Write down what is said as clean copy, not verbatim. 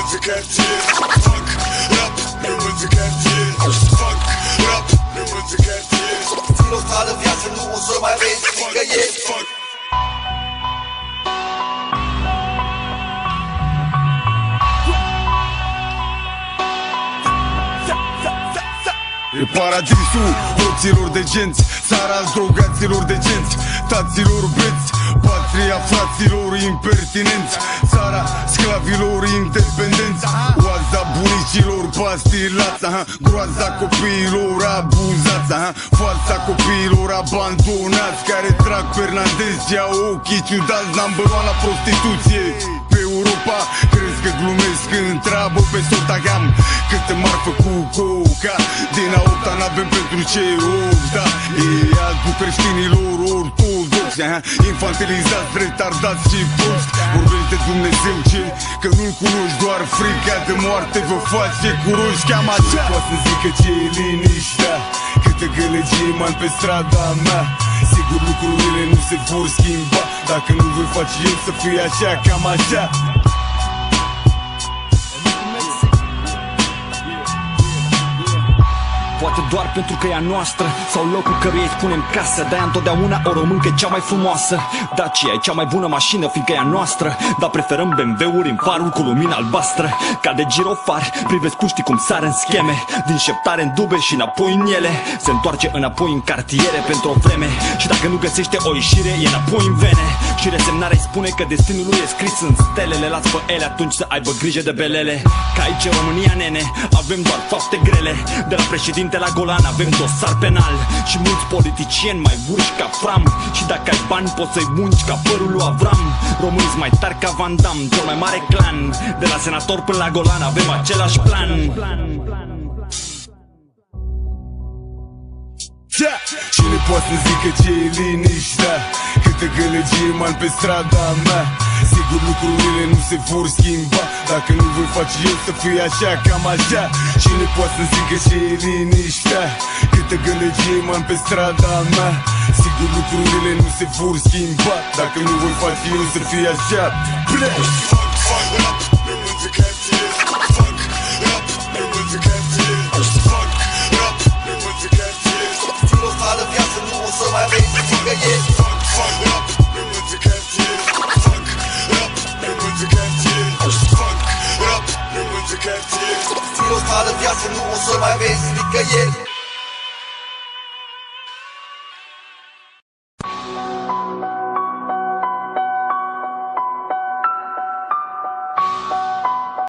rămâns în cartier. Fac rap, rămâns în cartier. Fac rap, rămâns în cartier. Țin o stradă viață, nu o să mai vezi nicăieri. E paradisul hoților de genți, țara drogaților de genți, taților beți, patria fraților impertinenți, țara sclavilor independenți, oaza bunicilor pastilați, groaza copiilor abuzați, fața copiilor abandonați, care trag Fernandez, iau ochii ciudați, number one la prostituție. Pe Europa crezi că glumesc, întreabă pe Sotagam câtă marfă cu coca. Din auta n-avem pentru ce da. E alt cu creștinilor ortodoxi, infantilizați, retardați și proști. Vorbești de Dumnezeu ce? Că nu-L cunoști, doar frica de moarte vă face curoși. Cam așa poate să zică ce e liniștea, câtă gălăgie man pe strada mea. Sigur lucrurile nu se vor schimba dacă nu voi face eu să fie așa, cam așa. Poate doar pentru că e a noastră sau locul căruia îi spunem casă. De-aia întotdeauna o româncă cea mai frumoasă. Dacia e cea mai bună mașină, fiindcă e a noastră. Dar preferăm BMW-uri în farul cu lumină albastră. Ca de girofar, privesc puștii cum sar în scheme, din șeptare în dube și înapoi în ele. Se întoarce înapoi în cartiere pentru o vreme. Și dacă nu găsește o ieșire, e înapoi în vene. Și resemnarea îi spune că destinul lui e scris în stele. Le las pe ele atunci să aibă grijă de belele. Că aici e România, nene, avem doar fapte grele. De la președinte la Golan avem dosar penal și mulți politicieni mai urși ca Fram. Și dacă ai bani poți să-i munci ca părul lui Avram. Români mai tari ca Van Damme, cel mai mare clan. De la senator până la Golan avem același plan. Cine poate să zică ce e liniștea, câtă gălăgie man pe strada mea. Sigur lucrurile nu se vor schimba dacă nu voi face eu să fie așa, cam așa. Cine poate să zică ce e liniștea, câtă gălăgie man pe strada mea. Sigur lucrurile nu se vor schimba dacă nu voi face eu să fie așa. Fac rap, rămâns în cartier. Fac rap, rămâns în cartier. Fac rap, rămâns în cartier. Țin o stradă viață, nu o să mai vezi nicăieri. Fac rap, rămâns în cartier. Fac rap, rămâns în cartier. Fac rap, rămâns în cartier. Țin o stradă viață, nu o să mai vezi nicăieri.